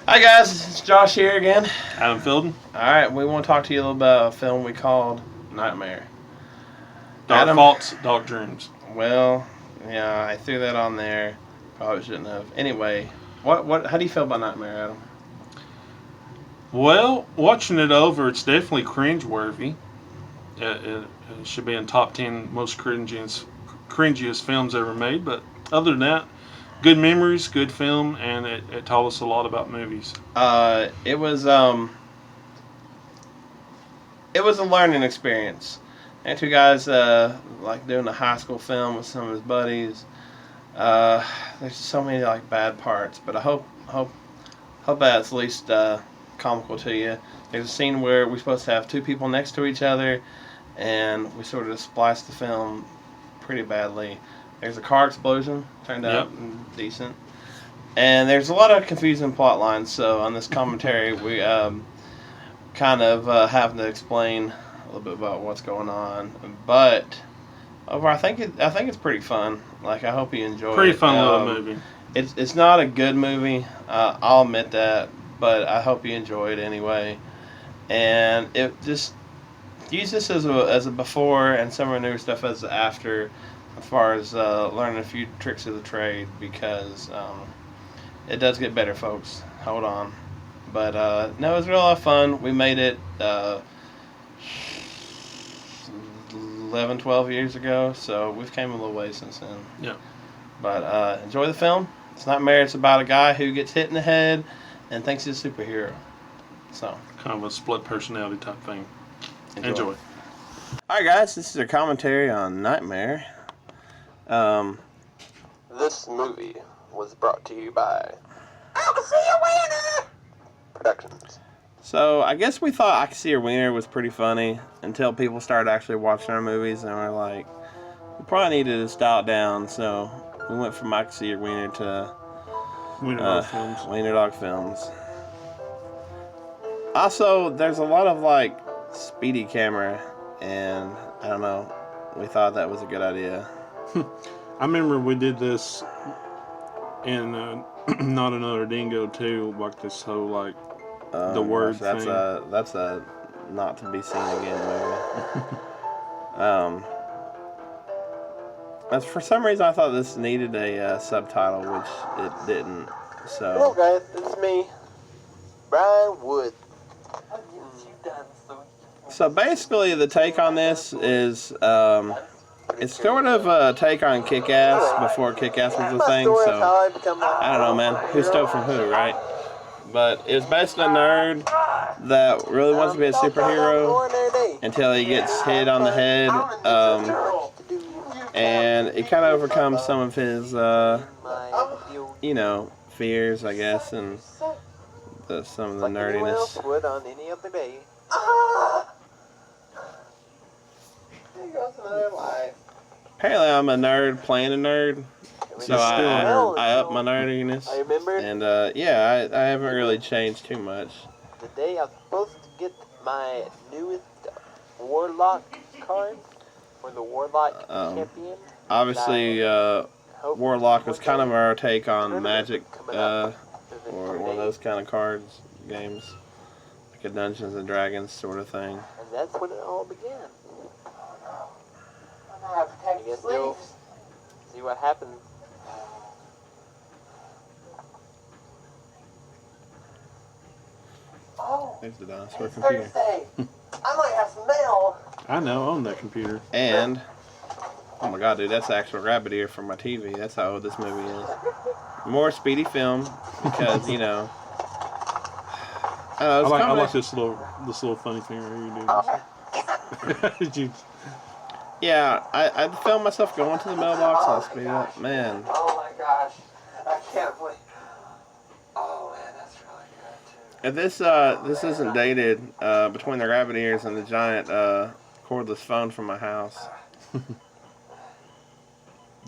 Hi guys, it's Josh here again. Adam Filden. Alright, we want to talk to you a little about a film we called Nightmare. Dark Adam? Thoughts, Dark Dreams. Well, yeah, I threw that on there. Probably shouldn't have. Anyway, how do you feel about Nightmare, Adam? Well, watching it over, it's definitely cringeworthy. It should be in top 10 most cringiest films ever made. But other than that, good memories, good film, and it taught us a lot about movies. It was a learning experience. And two guys like doing a high school film with some of his buddies. There's so many like bad parts, but I hope that's at least comical to you. There's a scene where we're supposed to have two people next to each other, and we sort of spliced the film pretty badly. There's a car explosion, turned out decent, and there's a lot of confusing plot lines. So on this commentary, we kind of having to explain a little bit about what's going on, but overall, I think it's pretty fun. Like, I hope you enjoy it. Pretty fun little movie. It's not a good movie, I'll admit that, but I hope you enjoy it anyway. And it just use this as a before and some of the newer stuff as an after, as far as learning a few tricks of the trade, because it does get better, folks. Hold on. But no, it was a lot of fun. We made it 11, 12 years ago, so we've came a little way since then. Yeah. But enjoy the film. It's Nightmare. It's about a guy who gets hit in the head and thinks he's a superhero. So Kind of a split personality type thing. Enjoy. Alright guys, this is a commentary on Nightmare. This movie was brought to you by I Can See a Wiener Productions. So I guess we thought I Can See Your Wiener was pretty funny until people started actually watching our movies, and we're like, we probably needed to style it down. So we went from I Can See Your Wiener to Wiener Dog Films. Wiener Dog Films. Also, there's a lot of like speedy camera, and I don't know, we thought that was a good idea. I remember we did this in Not Another Dingo too, like this whole like the word that's thing. That's a not to be seen again movie. As for some reason I thought this needed a subtitle, which it didn't. Hello So guys, it's me, Brian Wood. so basically the take on this is it's sort of a take on Kick-Ass before Kick-Ass was a thing. So I don't know, man. Who stole from who, right? But it was basically a nerd that really wants to be a superhero until he gets hit on the head, and it kind of overcomes some of his, fears, I guess, and some of the nerdiness. Would on any other day. There goes another life. Apparently, I'm a nerd playing a nerd, so I up my nerdiness. I remember And yeah, I haven't really changed too much. the day I was supposed to get my newest Warlock card for the Warlock champion. Obviously, Warlock was kind of our take on Magic, or one of those kind of cards games, like a Dungeons and Dragons sort of thing. And that's when it all began. I guess we'll see what happens. Oh, There's the dinosaur it's computer. Thursday. I might have some mail. I know, on that computer. And oh my god, dude, that's the actual rabbit ear from my TV. That's how old this movie is. More speedy film because I don't know, I like this little funny thing right here you do. Yeah, I filmed myself going to the mailbox. I'll speed up, man. Oh my gosh. I can't believe. Oh man, that's really good too. If this isn't dated, between the rabbit ears and the giant cordless phone from my house.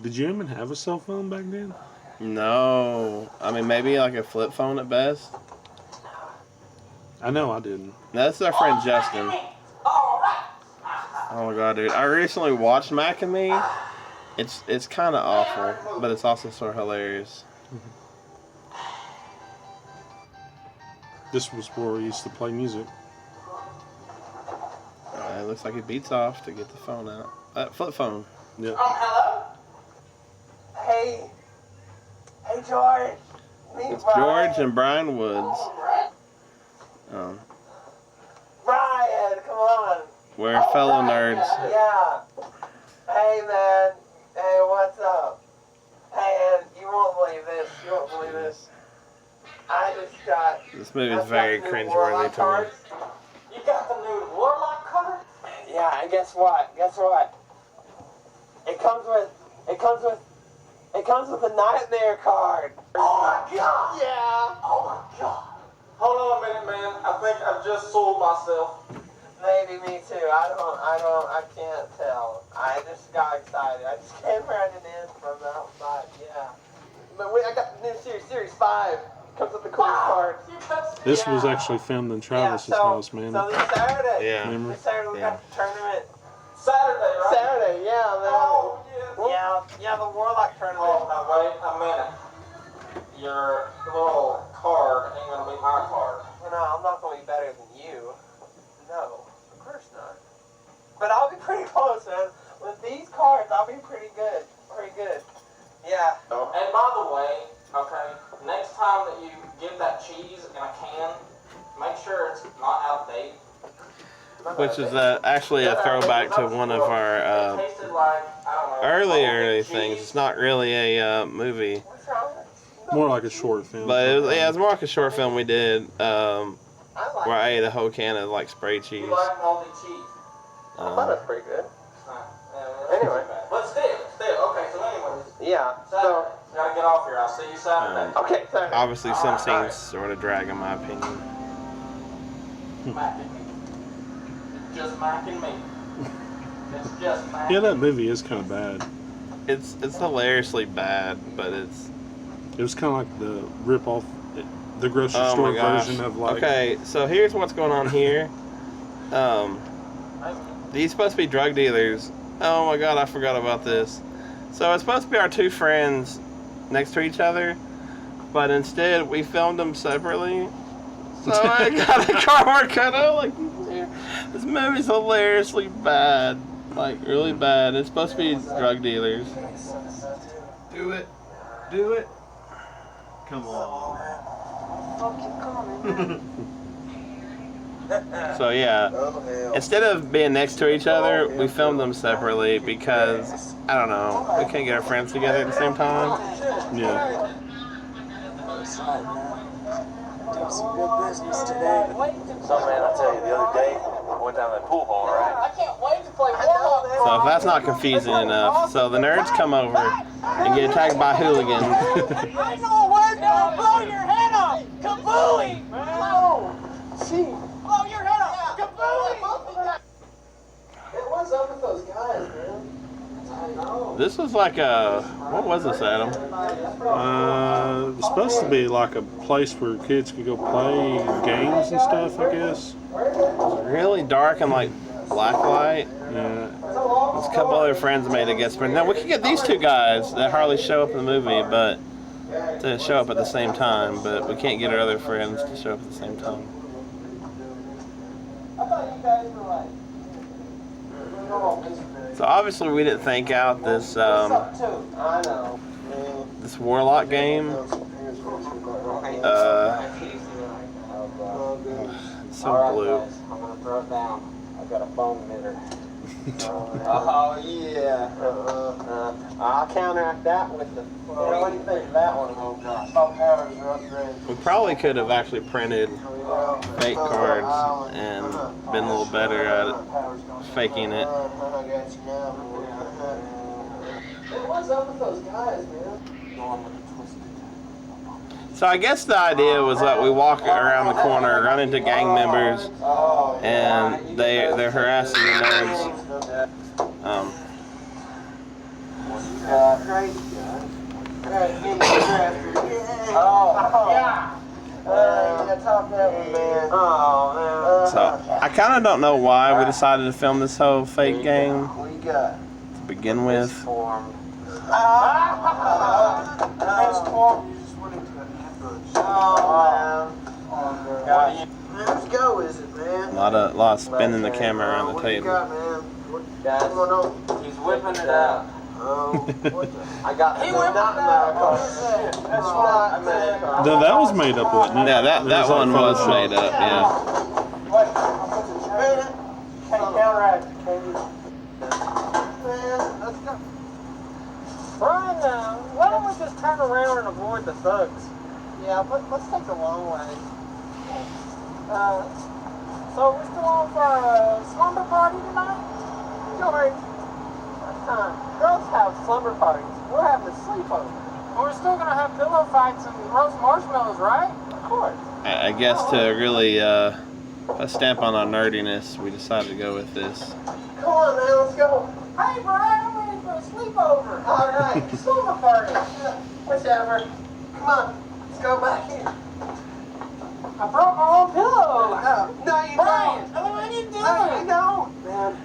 Did you even have a cell phone back then? No, I mean maybe like a flip phone at best. I know I didn't. No, that's our friend Justin. Oh my god, dude! I recently watched Mac and Me. It's kind of awful, but it's also sort of hilarious. This was where he used to play music. It looks like he beats off to get the phone out. Flip phone. Yeah. Hello? Hey. Hey, George. Me, It's Brian. George and Brian Woods. Brian, come on. We're fellow nerds. Yeah. Hey, man. Hey, what's up? Hey, and you won't believe this. You won't believe this. I just got... This movie is very cringeworthy to me. You got the new Warlock card? Yeah, and guess what? Guess what? It comes with a nightmare card. Oh my god! Yeah! Oh my god! Hold on a minute, man. I think I've just sold myself. Maybe me too. I can't tell. I just got excited. I just came running in from the outside, yeah. But wait, I got the new Series 5. Comes with the cool cards. This was actually filmed in Travis's house, man. So this Saturday. Yeah. Remember? This Saturday we got the tournament. Saturday, right? Saturday, yeah, man. Oh, yeah. Yeah, the Warlock tournament. Oh, now wait a minute. Your little card ain't gonna be my card. Well, no, I'm not going to be better than you. No, of course not. But I'll be pretty close, man. With these cards, I'll be pretty good. Pretty good. Yeah. And by the way, okay, next time that you get that cheese in a can, make sure it's not out of date. Which is actually a throwback to one of our It tasted like, I don't know, earlier cheese. things. It's not really a movie. What's wrong? More like a short film. But it was more like a short film we did I like where I ate a whole can of like spray cheese. You like moldy cheese. I thought it was pretty good. Anyway. But still, okay, so anyways. Yeah, Saturday. Gotta get off here. I'll see you Saturday. Okay, sorry. Obviously, some Alright. scenes sort of drag, in my opinion. Macking me. It's just macking me. It's just macking. Yeah, that movie is kind of bad. It's hilariously bad, but It was kind of like the rip-off, the grocery oh store my gosh. version of like... Okay, so here's what's going on here. These supposed to be drug dealers. Oh my god, I forgot about this. So it's supposed to be our two friends next to each other, but instead we filmed them separately. So I got a cardboard cutout like this movie's hilariously bad. Like really bad. It's supposed to be drug dealers. Do it. Do it. Come on. So yeah, instead of being next to each other, we filmed them separately because, I don't know, we can't get our friends together at the same time. Yeah. Doing some good business today. So, man, I tell you, the other day, I went down to that pool hall, right? I can't wait to play Warlock. So if that's not confusing enough, so the nerds come over and get attacked by hooligans. I know a word now. Blow your head off. Kabooey. Blow. Gee. Blow your head off. Kabooey. What's up with those guys, man? I know. This was like a, what was this, Adam? It was supposed to be like a place where kids could go play games and stuff, I guess. Really dark and like black light. Yeah. There's a couple other friends made a guest appearance. Now we could get these two guys that hardly show up in the movie, but to show up at the same time. But we can't get our other friends to show up at the same time. I thought you guys were like. So obviously we didn't think out this this Warlock game. It's so blue. I'm gonna throw it down. I've got a foam emitter. Oh yeah. I'll counteract that with the. What do you think of that one? Oh gosh. All powers are upgraded. We probably could have actually printed fake cards and been a little better at it, faking it. What's up with those guys, man? So I guess the idea was that we walk around the corner, run into gang members, and they're harassing the nerds. So I kind of don't know why we decided to film this whole fake game to begin with. Whose go is it, man? A lot of spinning the camera around the What do you table. got, man? Guys, What's going on? he's whipping it out. Oh, what the? I got He the whipped not it out. America. That's not America. No, that was made up, wasn't it? Yeah, that There's one like was Photoshop. made up. Yeah. Can't counteract, can you? Man, let's go. Brian, why don't we just turn around and avoid the thugs? Yeah, let's take the long way. So we're still on for a slumber party tonight? George, that's time. Girls have slumber parties. We're having a sleepover. We're still gonna have pillow fights and roast marshmallows, right? Of course. I guess to really a stamp on our nerdiness, we decided to go with this. Come on, man, let's go. Hey, Brian, I'm ready for a sleepover. All right. Slumber party. Whichever. Come on, let's go back here. I brought my own pillow. No, you Brian, don't. what are you doing? No, you don't. Man,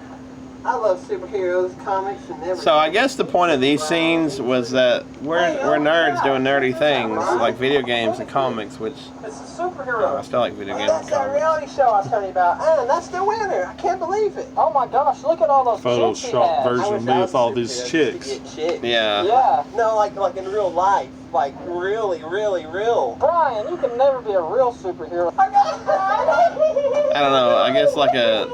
I love superheroes, comics, and everything. So I guess the point of these scenes was that we're nerds doing nerdy things like video games and comics, which It's a I superhero. still like video games and That's that comics. reality show I was telling you about. And that's the winner. I can't believe it. Oh my gosh, look at all those chicks he Photoshop has. version of me with all these chicks. Yeah. Yeah. No, like in real life. Like really, really real. Brian, you can never be a real superhero. I got it, Brian. I don't know. I guess like a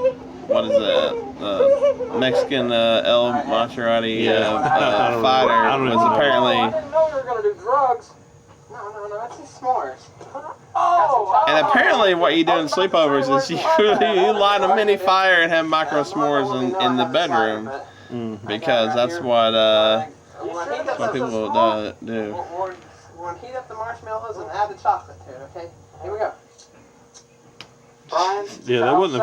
what is that? Mexican El Maserati I don't know. fighter I don't was even know. I apparently. didn't know you were gonna do drugs. No, it's just s'mores. Oh. And apparently, what you do in sleepovers is you light a mini fire and have micro s'mores in the bedroom because that's what people do. We're gonna heat up the marshmallows and add the chocolate to it, okay? Here we go. Brian, Yeah, that wasn't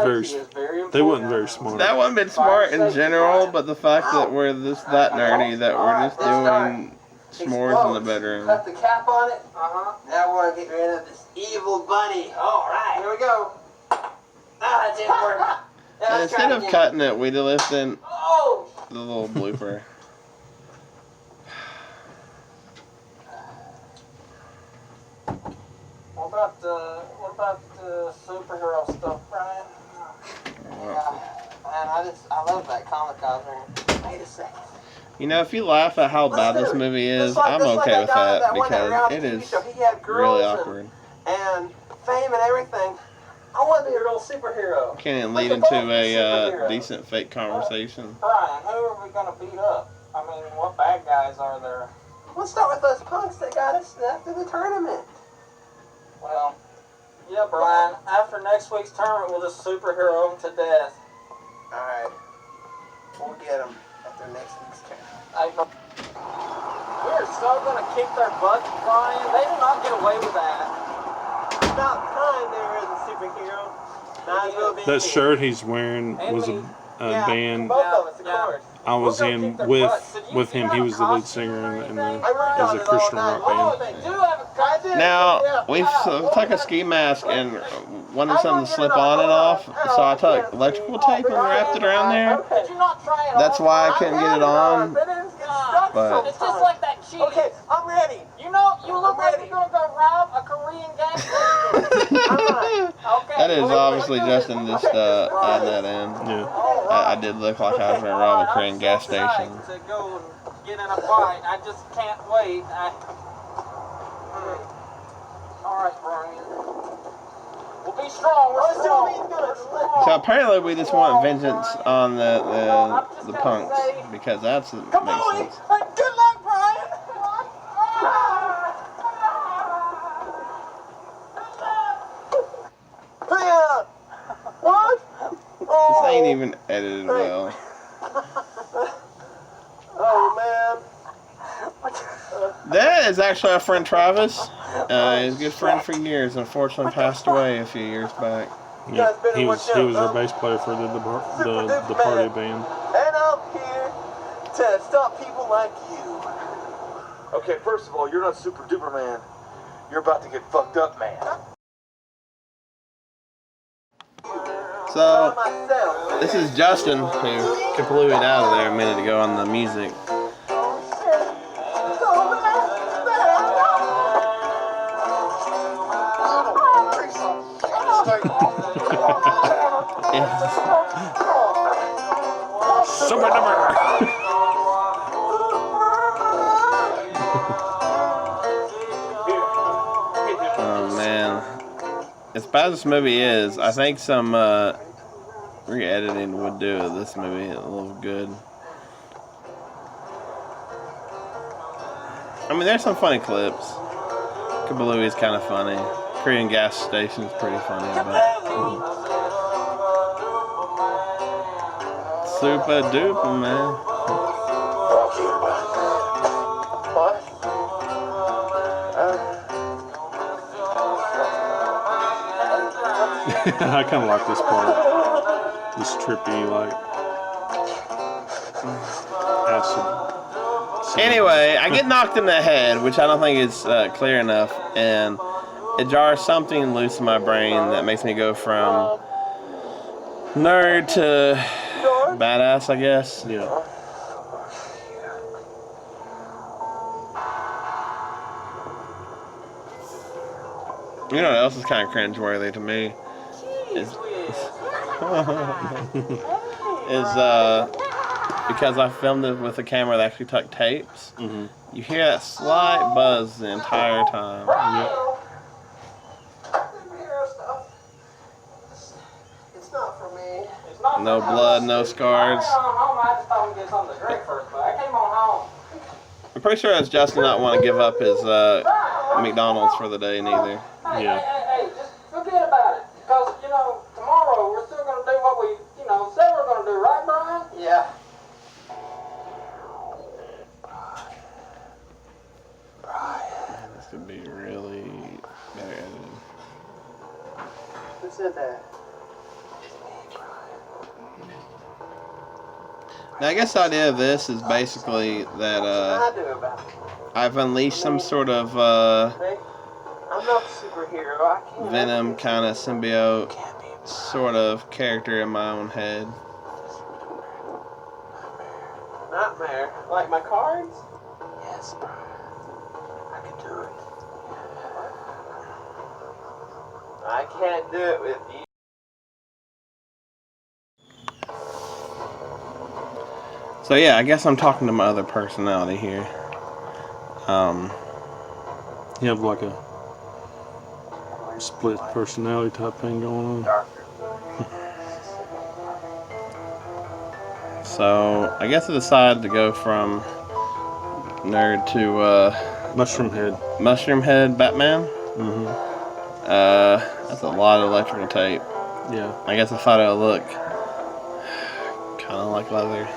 they wasn't very smart. That wouldn't been smart in general, but the fact that we're that nerdy that we're just doing s'mores in the bedroom. Cut the cap on it. Now we're gonna get rid of this evil bunny. All right, here we go. Ah, it didn't work. Yeah, And let's try instead it of again. cutting it, we left in Oh! the little blooper. What about the superhero stuff, Brian? Yeah, man, I love that comic I was reading. Wait a second. You know, if you laugh at how bad this movie is, I'm okay with that because it is really awkward. And fame and everything. I want to be a real superhero. Can't even lead into a decent fake conversation. Brian, who are we gonna beat up? I mean, what bad guys are there? Let's start with those punks that got us after the tournament. Well, yeah, Brian. After next week's tournament, we'll just superhero them to death. Alright. We'll get them after next week's tournament. We're so gonna kick their butts, Brian. They do not get away with that. About time they were the superhero. Might as well be That me. shirt he's wearing was a Yeah, band both of us, of Yeah. course. I was We'll go in kick their with butts. Did you him. He have was a the lead costume singer or in anything? the I worked it was on a it all Christian night. rock Oh, band. they Do have a costume. Now, we took a ski mask and wanted something to slip on and off, so I took electrical tape and wrapped it around there. Did you not try it That's on? why I couldn't get it on. But- It's just like that cheese. Okay, I'm ready. You know, you look I'm like ready. you're gonna go rob a Korean gas station. Okay. That is obviously Justin just adding that in. Yeah. I did look like I was going to rob a Korean gas I'm so station. psyched to go and get in a fight. I just can't wait. All right, Brian. We'll be strong. We're strong. So apparently we just want vengeance on the punks because that's what Come makes on, sense. good luck, Brian. Yeah. What? This ain't even edited well. Oh man. That is actually our friend Travis. He's a good friend for years. Unfortunately, passed away a few years back. Yeah, he was our bass player for the party band. And I'm here to stop people like you. Okay, first of all, you're not super duper man. You're about to get fucked up, man. So Myself. this is Justin who completely out of there a minute ago on the music. Super number. Oh man, as bad as this movie is, I think some re-editing would do this movie a little good. I mean, there's some funny clips. Kablooey's kind of funny. Korean gas station's pretty funny, but super duper, man. What? I kind of like this part. This trippy, like acid. Anyway, I get knocked in the head, which I don't think is clear enough, and it jars something loose in my brain that makes me go from nerd to badass, I guess. Yeah. You know what else is kind of cringeworthy to me? Is because I filmed it with a camera that actually took tapes. Mm-hmm. You hear that slight buzz the entire time. Yep. It's not for me. It's not No blood, no scars. I got home, I just thought we'd get something to drink first, but I came on home. I'm pretty sure that's Justin not want to give up his McDonald's for the day neither. Hey, Yeah. hey, just forget about it. Because, tomorrow we're still going to do what we, said we're going to do, right, Brian? Yeah. This could be really better edited. Who said that? Now I guess the idea of this is basically that I do about it. I've unleashed some sort of Hey, I'm not a superhero. I can't. Venom kind of symbiote sort of character in my own head. Nightmare. Like my cards? Yes, Brian. I can do it. I can't do it with you. So yeah, I guess I'm talking to my other personality here. You have like a split personality type thing going on. So I guess I decided to go from nerd to Mushroom head. Batman. Mm-hmm. That's a lot of electrical tape. Yeah. I guess I thought it would look kind of like leather.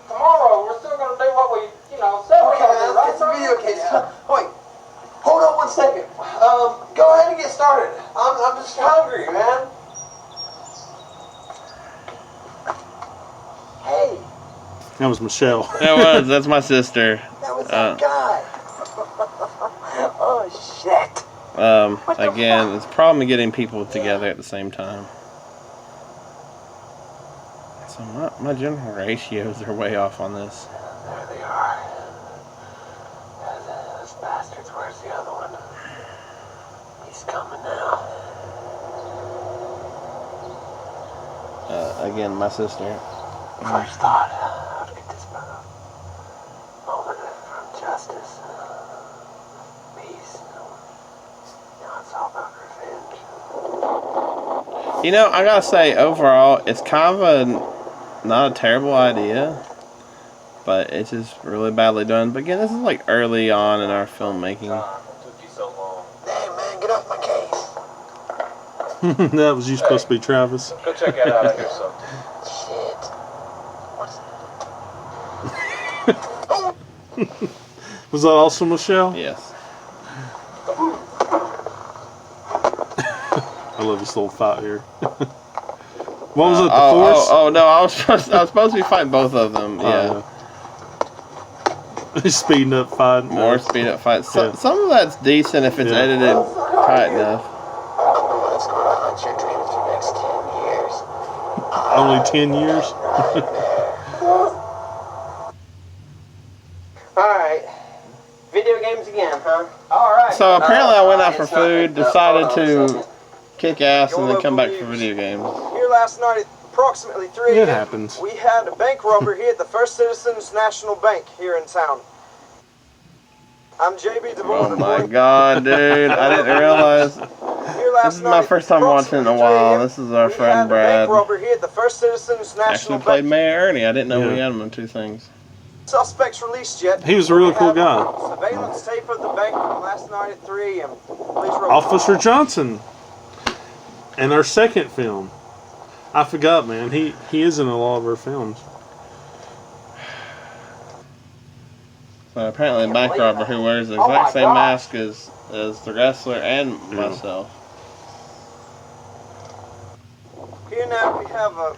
Tomorrow we're still going to do what we, said we're Okay, going to do, man, right, let's get some Brian? video cases. Wait, hold on 1 second. Go ahead and get started. I'm just hungry, man. Hey, That was Michelle. That's my sister. that was that guy. Oh, shit. Again, it's a problem getting people together at the same time. So my general ratios are way off on this. There they are. Those bastards, where's the other one? He's coming now. Again, my sister. First thought, how to get this moment from justice, peace. Now it's all about revenge. I gotta say, overall, it's kind of not a terrible idea, but it's just really badly done. But again, this is like early on in our filmmaking. Took you so long. Hey man, get off my case. That was you supposed to be Travis. Go check that out. I hear something. Shit. What's Was that also Michelle? Yes. I love this little fight here. What was it? The Force? Oh no, I was supposed to be fighting both of them. Yeah. He's speeding up fighting. More speed up fights. Yeah. Some of that's decent if it's Yeah. edited tight enough. What's going to haunt your dreams for the next 10 years? Only 10 years? Alright. Video games again, huh? All right. So apparently I went out for It's not- food, hold decided on a to second. kick ass, and then come back for video games. Here last night at approximately 3 It a.m. happens. we had a bank robbery here at the First Citizens National Bank here in town. I'm JB DeVore. Oh my god, dude. I didn't realize. Here last This is my night, first time watching it in a while. This is our we friend had a Brad. bank robbery here at the First Citizens National Actually played Bank. Mayor Ernie. I didn't know we Yeah. had him in 2 things. Suspects released yet. He was a really We cool have guy. Surveillance tape of the bank from last night at 3 a.m. Please roll. Officer Johnson. And our second film. I forgot, man. He is in a lot of our films. So apparently a bank robber who wears the exact same mask as the wrestler and myself. Here now we have a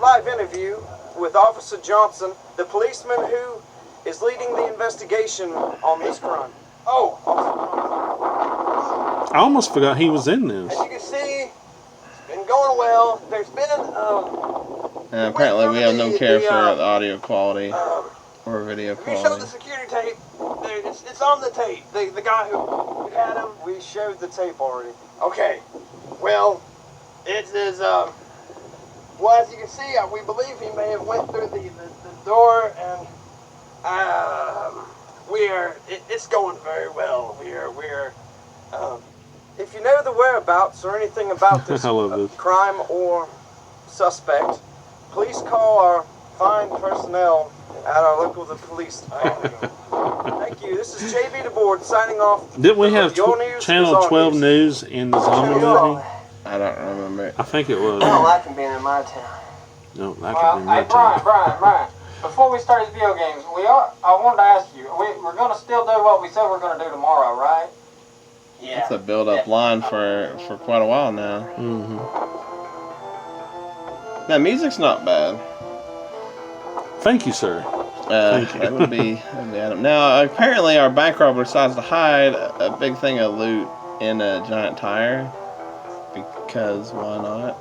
live interview with Officer Johnson, the policeman who is leading the investigation on this crime. Oh, I almost forgot he was in this. as you can see, it's been going well. There's been And apparently we have no care for the audio quality or video we showed quality. the security tape. It's on the tape. The guy who we had him, we showed the tape already. Okay. Well, it is well, as you can see, we believe he may have went through the door, and it's going very well. We're if you know the whereabouts or anything about this I love this. crime or suspect, please call our fine personnel at our local police department. Thank you. This is JB DeBoard signing off. Didn't we have Your news is Channel our 12 news. News in the zombie movie? I don't remember it. I think it was. I don't like him being in my town. No, that Well, could be hey, my time. Brian. Before we start these video games, I wanted to ask you, we're going to still do what we said we're going to do tomorrow, right? Yeah. It's a build-up line for quite a while now. Mm-hmm. Now, music's not bad. Thank you, sir. Thank you. That would be Adam. Now, apparently our bank robber decides to hide a big thing of loot in a giant tire. Because why not?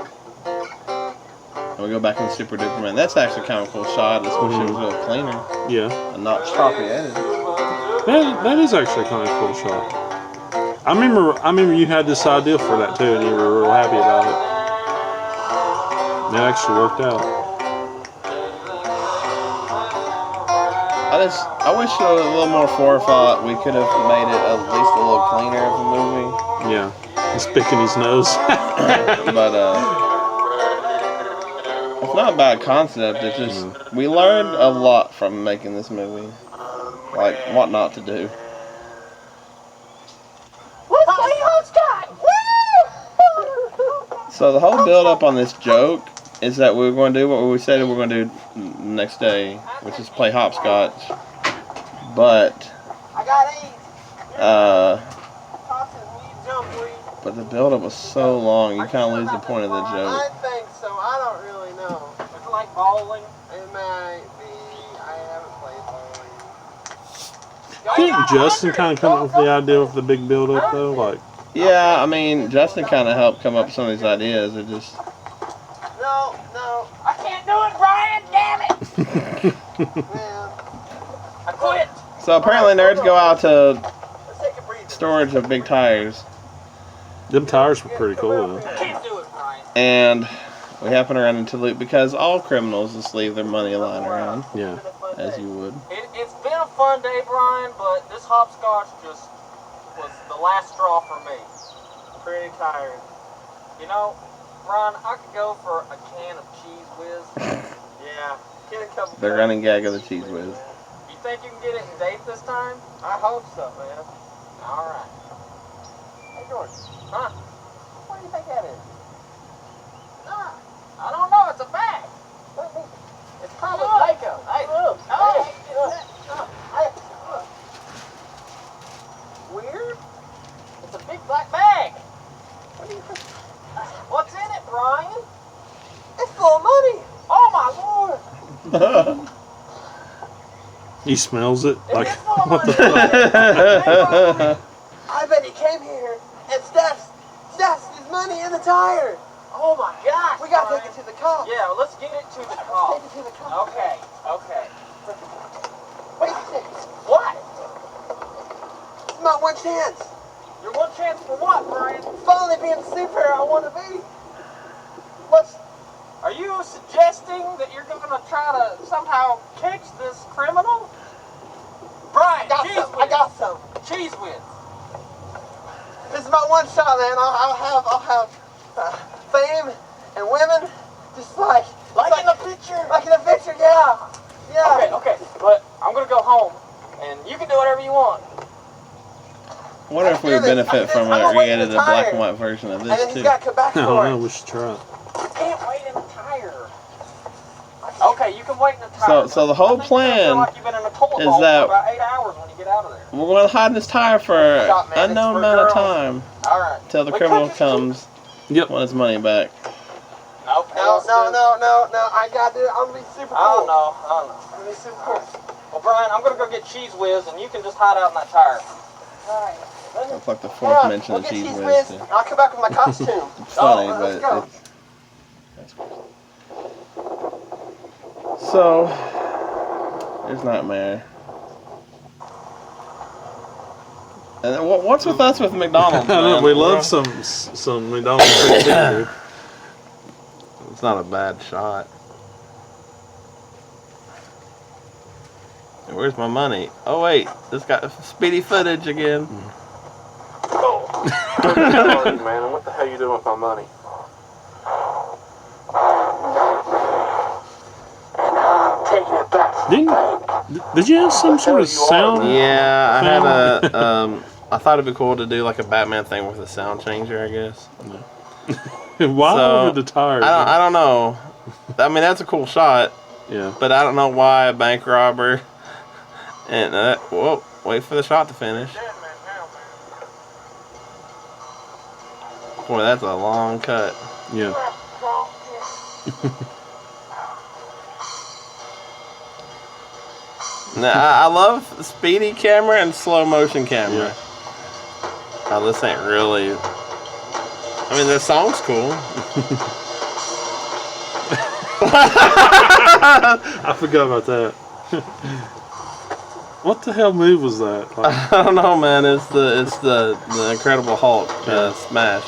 And we go back in Super Duper Man. That's actually kind of a cool shot. This wish it was a little cleaner Yeah. and not choppy edited. That is actually kind of a cool shot. I remember you had this idea for that too, and you were real happy about it. It actually worked out. I wish there was a little more forethought. We could have made it at least a little cleaner of a movie. Yeah. He's picking his nose. But it's not a bad concept. It's just we learned a lot from making this movie, like what not to do. So the whole build up on this joke is that we were going to do what we said we were going to do the next day, which is play hopscotch. But I got 8. but the build up was so long, you kind of lose the point of the joke. I think so. I don't really know. It's like bowling. It might be. I haven't played bowling. Didn't Justin kind of come up with the idea of the big build up though? Like, Yeah, I mean Justin kind of helped come up with some of these ideas. It just No. I can't do it, Brian. Damn it! Man. I quit. so apparently nerds go out to Let's take a breather. storage of big tires. them tires were pretty cool though. Can't do it, Brian. And we happen to run into loot because all criminals just leave their money lying around, Yeah. as you would. It's been a fun day, Brian, but this hopscotch just was the last straw for me. Pretty tired. You know, Brian, I could go for a can of Cheese Whiz. Yeah. Get a couple. The running gag of the cheese whiz. You think you can get it in date this time? I hope so, man. All right. Hey, George. Huh? What do you think that is? I don't know. It's a bag. It's probably Look. Waco. Hey, Look. hey, Hey, look. Weird? it's a big black bag. What do you think? What's in it, Brian? It's full of money. Oh my lord! He smells it. Like, It's full of what the money. fuck? I bet he came here and stashed his money in the tire. Oh my gosh! We gotta take it to the cops. Yeah, well, let's get it to the cops. Take it to the cops. Okay, okay. Wait a second. What? It's my one chance. Your one chance for what, Brian? Finally being the superhero I want to be. Are you suggesting that you're going to try to somehow catch this criminal? Brian, I got some. Cheese whiz. This is my one shot, man. I'll have fame and women, just like in the picture? Like in the picture, yeah. Yeah. Okay, but I'm going to go home, and you can do whatever you want. What if we would benefit from a re-edited black and white version of And this then too? he's got to come back I for don't it. know. We should try it. You can't wait in the tire. Okay, you can wait in the tire. So the whole plan like you've been in a toilet is bowl that for about 8 hours when you get out of there. we're going to hide in this tire for an Shot, man. unknown It's for amount of girls. time All right. till the But criminal cut this- comes. Yep. Want his money back. Nope. No. I got to do it. I'm going to be super cool. I don't know. I'm going to be super cool. Well, Brian, I'm going to go get Cheese Whiz, and you can just hide out in that tire. All right. That's like the Come fourth on, mention we'll of get Cheese Cheese Whiz. Whiz. I'll come back with my costume. It's funny, let's but go. it's... So, there's Nightmare. And then what's with us with McDonald's? I know, man? we love some McDonald's chicken, dude. It's not a bad shot. Where's my money? Oh wait, this got speedy footage again. Man, and what the hell you doing with my money? Did you have some sort of sound? Yeah, I had a. I thought it'd be cool to do like a Batman thing with a sound changer, I guess. Why So, over the tires? I don't know. I mean, that's a cool shot, Yeah. but I don't know why a bank robber. And whoa, wait for the shot to finish. Boy, that's a long cut. Yeah. Now, I love speedy camera and slow motion camera. Yeah. Oh, this ain't really. I mean, the song's cool. I forgot about that. What the hell move was that? Like, I don't know, man. It's the Incredible Hulk smash.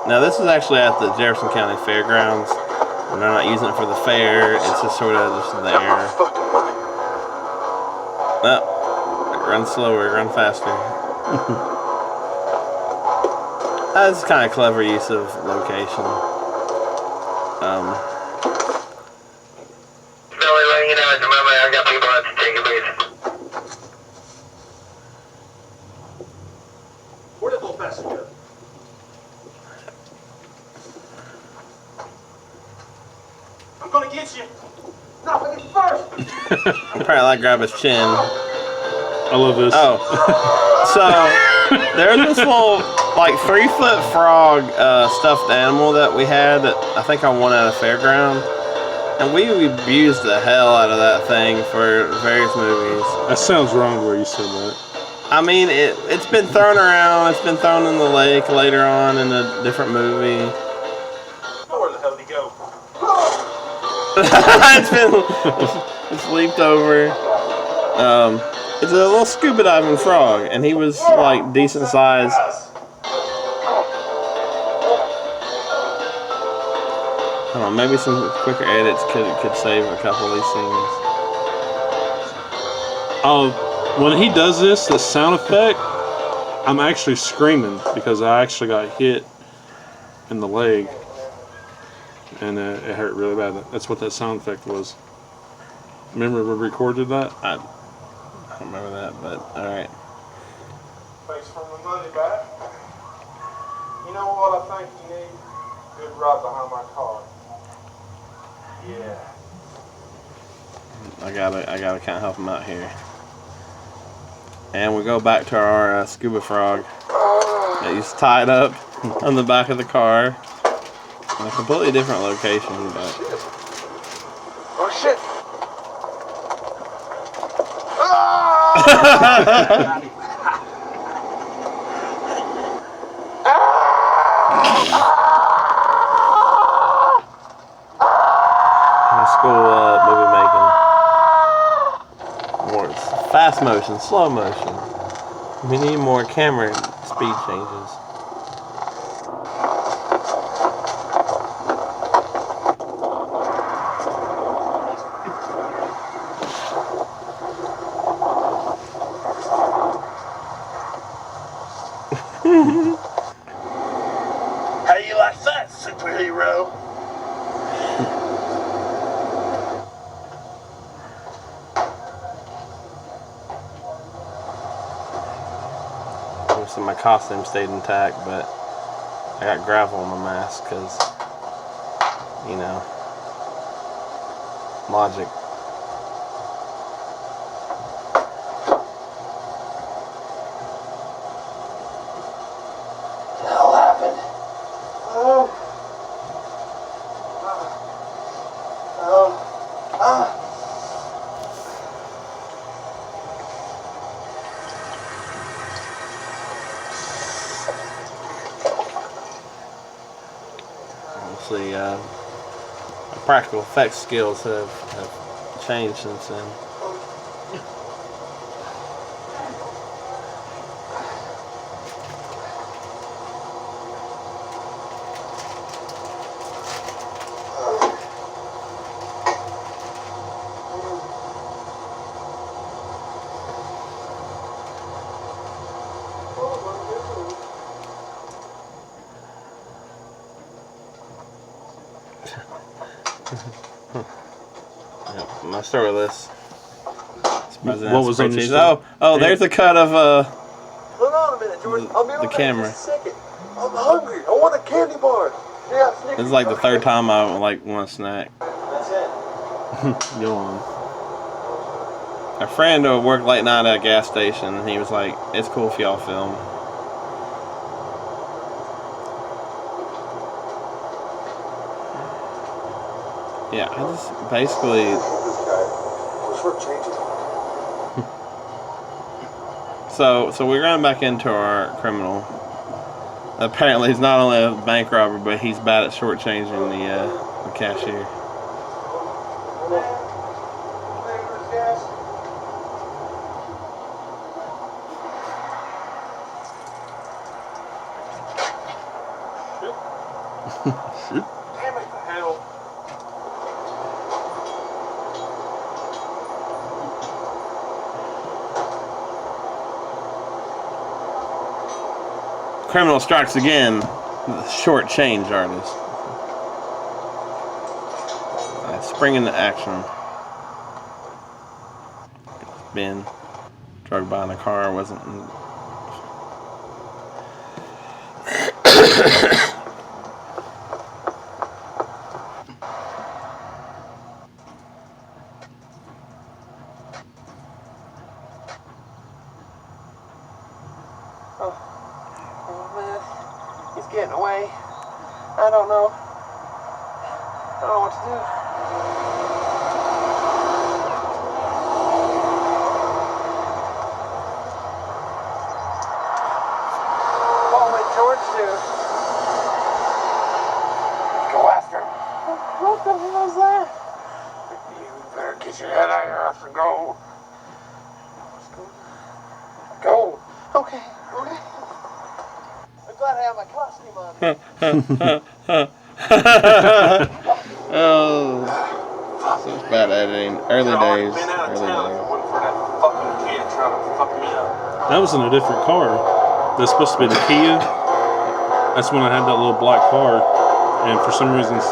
Now this is actually at the Jefferson County Fairgrounds, and they're not using it for the fair. It's just sort of just there. Oh, run slower, run faster. That's kind of clever use of location. Billy, letting you know at the moment I've got people at the ticket booth. Where did little bastard go? I'm gonna get you. No, but it's first. I'll probably like grab his chin. I love this. Oh, so there's this little like 3-foot frog stuffed animal that we had that I think I won at a fairground, and we abused the hell out of that thing for various movies. That sounds wrong where you said that. I mean, it's been thrown around. It's been thrown in the lake later on in a different movie. Where the hell did he go? it's leaped over. It's a little scuba diving frog, and he was like decent size. I don't know, maybe some quicker edits could save a couple of these scenes. Oh, when he does this, the sound effect, I'm actually screaming because I actually got hit in the leg, and it hurt really bad. That's what that sound effect was. Remember we recorded that? I don't remember that, but alright. Thanks for the money back. You know what I think you need? Good ride behind my car. Yeah. I gotta kind of help him out here. And we go back to our scuba frog. He's tied up on the back of the car in a completely different location, but Oh shit! Ah! high school movie making. More fast motion, slow motion. We need more camera speed changes. How you like that, superhero? So my costume stayed intact, but I got gravel on my mask because, you know, logic. What the hell happened? Obviously, my practical effects skills have changed since then. I'm gonna start with this. What was on your Oh, there's a cut of Hold on a minute, George. I'll be the over there camera. in just a second. I'm hungry. I want a candy bar. Yeah, Snickers. This is like the third time I want a snack. That's it. Go on. A friend worked late night at a gas station, and he was like, "It's cool if y'all film." Yeah, I just basically. This guy. We're short changes. So we're going back into our criminal. Apparently, he's not only a bank robber, but he's bad at shortchanging the cashier. Damn it, the hell. Criminal strikes again. The short change artist. Spring into action. Been drugged by in a car. Wasn't. Oh, man. He's getting away. I don't know. I don't know what to do. What would George do? Go after him. What the hell is that? You better get your head out of your ass and go. Go. Okay. Okay. I'm glad I have my costume on. Oh, such bad editing. Early days. Been out of Early town. days. One for that fucking kid trying to fuck me up. That was in a different car. That's supposed to be the Kia. That's when I had that little black car, and for some reason, I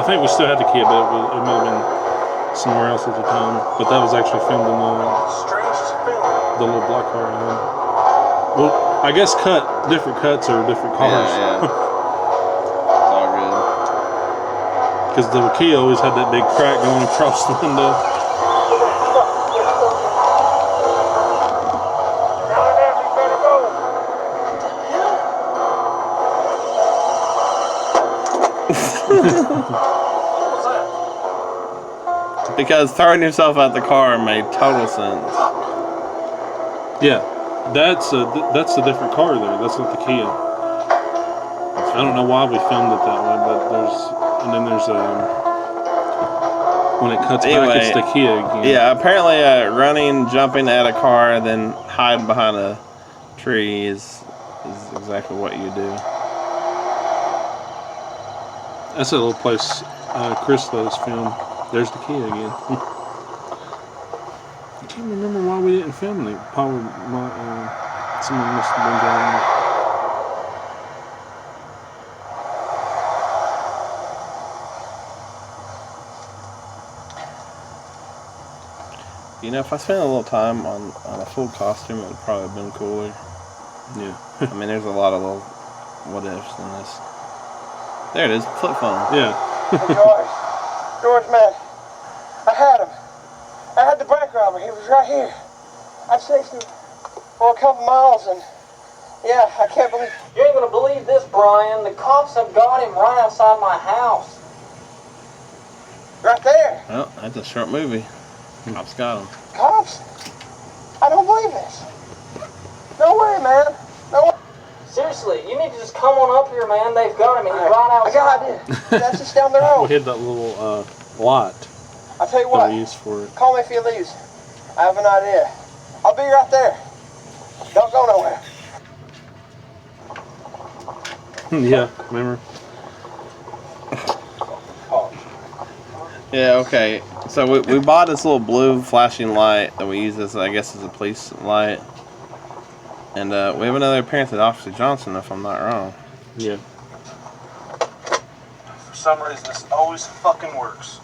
think we still had the Kia, but it might have been somewhere else at the time. But that was actually filmed in Strangest film. the little black car I had. Well, I guess different cuts or different cars. Yeah. It's all good. Because the Kia always had that big crack going across the window. Down there, we better go. Because throwing yourself out the car made total sense. Yeah, that's a different car there. That's not the Kia. I don't know why we filmed it that way, but there's when it cuts back, it's the Kia again. Yeah, apparently running, jumping at a car, and then hiding behind a tree is exactly what you do. That's a little place Chris let us film. There's the Kia again. I can't remember why we didn't film it. Probably someone must have been driving it. You know, if I spent a little time on a full costume, it would probably have been cooler. Yeah. I mean, there's a lot of little what ifs in this. There it is, flip phone. Yeah. George, man, I had him. I had the bank robber. He was right here. I chased him for a couple miles, and yeah, I can't believe. You ain't gonna believe this, Brian. The cops have got him right outside my house. Right there. Well, that's a short movie. Cops got him. Cops? I don't believe this. No way, man. No way. Seriously, you need to just come on up here, man. They've got him. He's right I outside. got it. That's just down the We road. hit that little lot I'll tell you that what. we used for it. Call me if he leaves. I have an idea. I'll be right there. Don't go nowhere. Yeah, remember? Yeah, okay. So we bought this little blue flashing light that we use as, I guess, as a police light. And we have another appearance at Officer Johnson, if I'm not wrong. Yeah. For some reason, this always fucking works.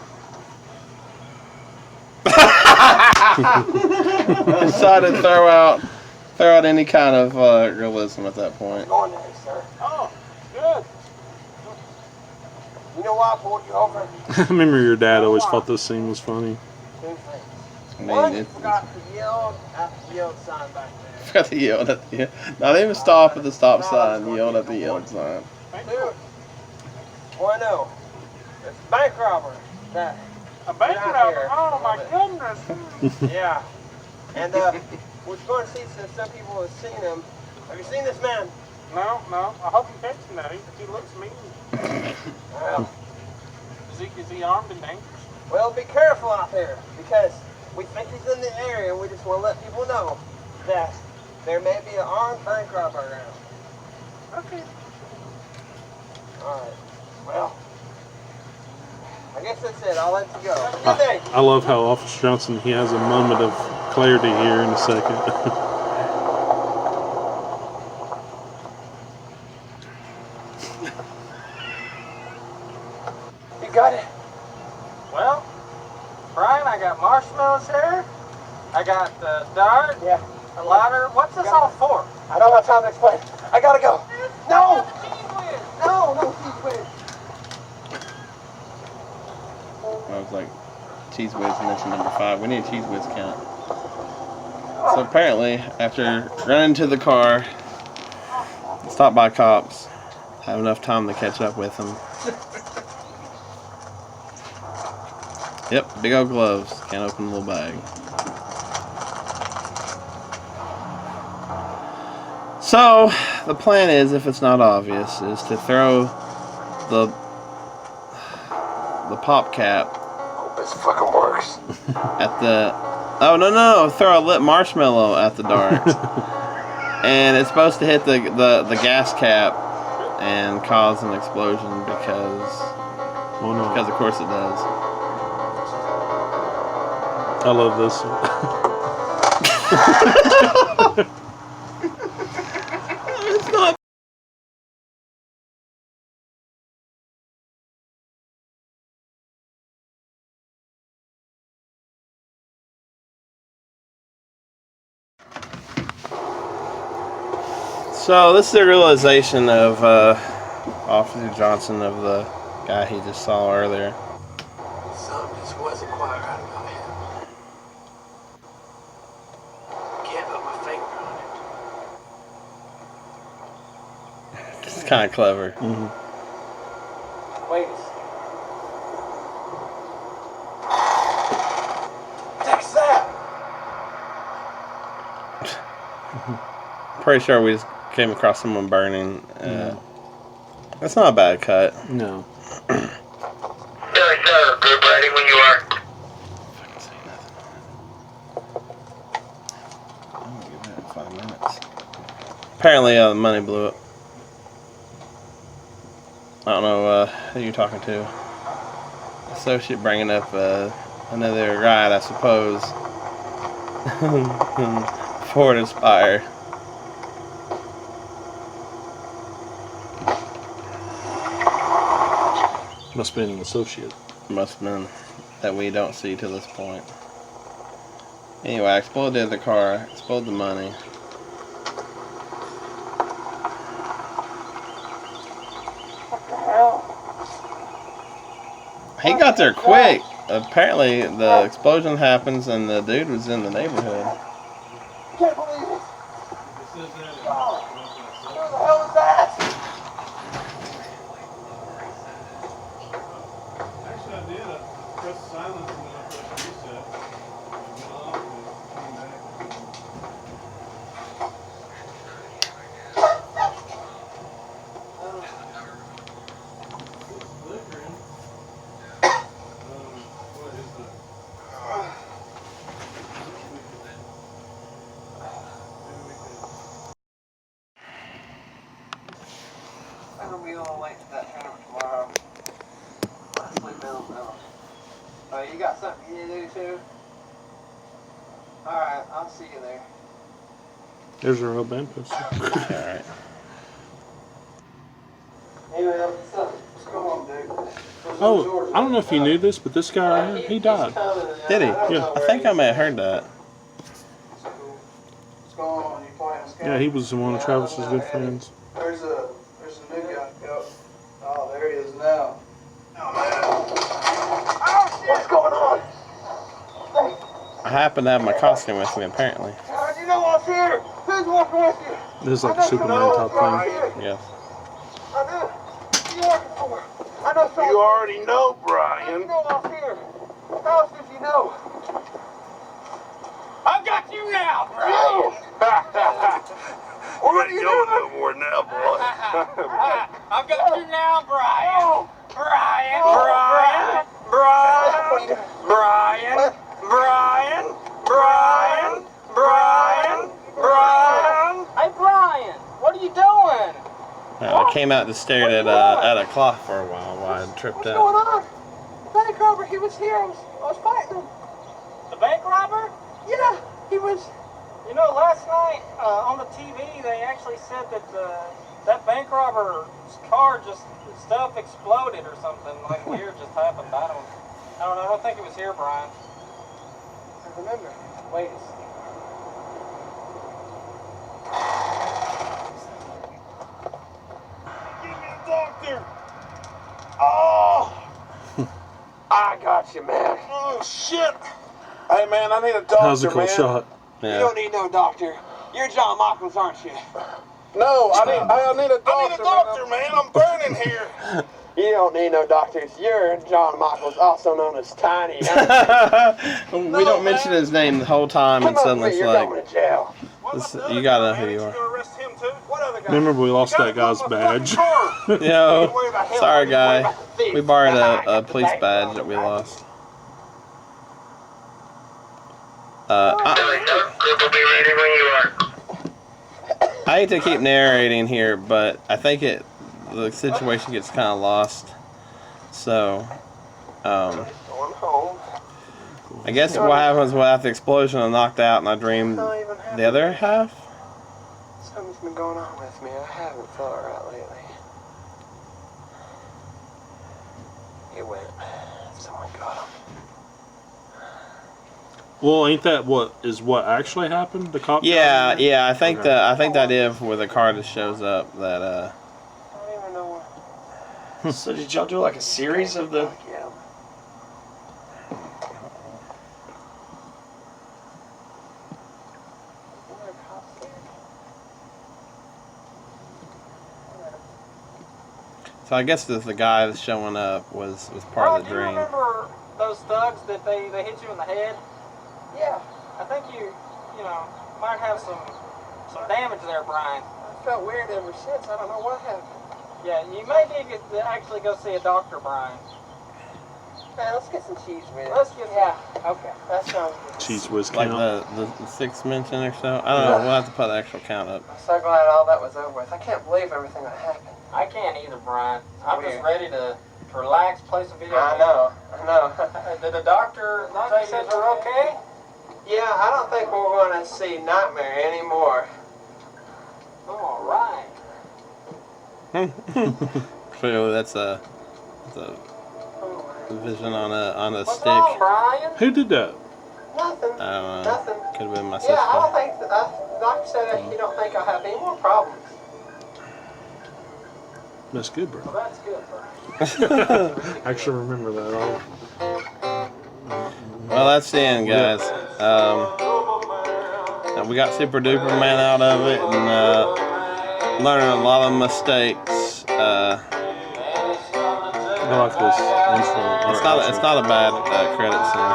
Decided to throw out any kind of realism at that point. Go on there, sir. Oh, good. You know why I pulled you over? I remember your dad always thought this scene was funny. Two things. I One, mean, you forgot to yell at the yield sign back there. forgot to yell at the. Not even stop at the stop sign. Yelled at the yield sign. Two. Well, I know. It's a bank robber. That. A bank robber? Oh, my goodness. Yeah. And we're going to see some people have seen him. Have you seen this man? No. I hope you catch him now. He looks mean. Well, Is he armed and dangerous? well, be careful out there because we think he's in the area and we just want to let people know that there may be an armed bank robber around. Okay. Alright. Well, I guess that's it. I'll let you go. Have a good day. I love how Officer Johnson, he has a moment of clarity here in a second. You got it? Well, Brian, I got marshmallows here. I got the dart, Yeah. a ladder. What's this all for? I don't have time to explain. I gotta go. No! No, Cheese Whiz. I was like, Cheese Whiz mentioned number 5. We need a Cheese Whiz count. So apparently, after running to the car, stopped by cops, have enough time to catch up with them. Yep, big old gloves. Can't open the little bag. So, the plan is, if it's not obvious, is to throw the pop cap Hope this fucking works. at the... Oh, no. Throw a lit marshmallow at the dart. And it's supposed to hit the gas cap and cause an explosion because of course it does. I love this. It's not. So this is the realization of Officer Johnson, of the guy he just saw earlier. Something just wasn't quite right about him. Can't put my finger on it. It's kind of clever. Mm-hmm. Wait pretty sure we just came across someone burning. That's not a bad cut. No. Sir, group ready when you are. Fucking say nothing on it. I'm gonna give that 5 minutes. Apparently, the money blew up. I don't know who you're talking to. Associate bringing up another ride, I suppose. Ford Inspire. Must have been an associate. Must have been that we don't see to this point. Anyway, I exploded the car, exploded the money. He got there quick. Apparently, the explosion happens and the dude was in the neighborhood. Can't believe it. Oh, what the hell is that? Actually, I did. I pressed silence and then I pressed reset. I'm gonna be a little late to that tournament tomorrow. I'll sleep in on that. Oh, you got something you need to do too? Alright, I'll see you there. There's our old band poster. Alright. Hey man, what's up? What's going on, dude? Oh, I don't know if you knew this, but this guy right here, he died. Did he? Yeah. I think I may have heard that. What's going on? You playing skate? Yeah, he was one of Travis's good friends. There's a new guy. Yep. Oh, there he is now. Oh man. Oh shit! What's going on? I happen to have my costume with me, apparently. How did you know I was here? Who's walking with you? This is like a Superman type thing. Yes. I knew. Who you working for? I know something. You already know, How did Brian. you know I was here? How else did you know? I've got you now, Brian. What are you doing no more now, boy? I've got you now, Brian. Brian. Brian. Brian. Brian. Brian. Brian. Brian. Brian. Hey, Brian. What are you doing? I came out to stare at a clock for a while I tripped What's going out. on? The bank robber, he was here. I was fighting him. The bank robber? Yeah, he was. You know, last night on the TV, they actually said that that bank robber's car just stuff exploded or something like weird just happened. I don't know. I don't think it was here, Brian. I remember. Wait a second. Give me a doctor. Oh, I got you, man. Oh shit. Hey, man, I need a doctor, That was a cool man. shot. You Yeah. don't need no doctor. You're John Michaels, aren't you? No, I need a doctor. I need a doctor, man. I'm burning here. You don't need no doctors. You're John Michaels, also known as Tiny. We don't mention his name the whole time, and Come on, suddenly it's you're like, going to jail. you gotta know who you are. Arrest him too? What other guy? Remember, we lost that guy's badge. Yo, sorry guy. We borrowed a police badge that we lost. I hate to keep narrating here, but I think the situation gets kind of lost. So, Going home. I guess what happens without the explosion, I'm knocked out, and I dreamed the other half. Something's been going on with me. I haven't felt right lately. He went. Someone got him. Well, ain't that what actually happened? The cop. Yeah, got yeah. I think Okay. I think that if where the car just shows up, that I don't even know what. So did y'all do like a series of the? Yeah. So I guess the guy that's showing up was part of the Do you dream. remember those thugs that they hit you in the head? Yeah. I think you know, might have some some damage there, Brian. I felt weird ever since. I don't know what happened. Yeah, you may need to actually go see a doctor, Brian. Man, let's get some cheese with it. Let's get Okay, that sounds good. Cheese whiz Like count. the 6th mention or so. I don't know. We'll have to put the actual count up. I'm so glad all that was over with. I can't believe everything that happened. I can't either, Brian. I'm just Weird. ready to relax, play some video I games. know. Did the doctor say you're okay? Yeah, I don't think we're going to see Nightmare anymore. All right. Clearly, that's a vision on a What's stick. wrong, Brian? Who did that? Nothing. I don't know. Nothing. Could have been my sister. Yeah, I don't think, the doctor said that you don't think I'll have any more problems. That's good, bro. Well, that's good, Brian. I actually remember that all. Well, that's the end, guys. We got super duper man out of it and learning a lot of mistakes. I like this intro. It's not a bad credit scene.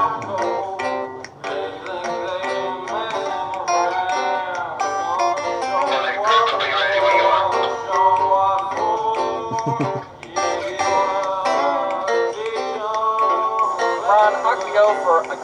Brian, I could go for a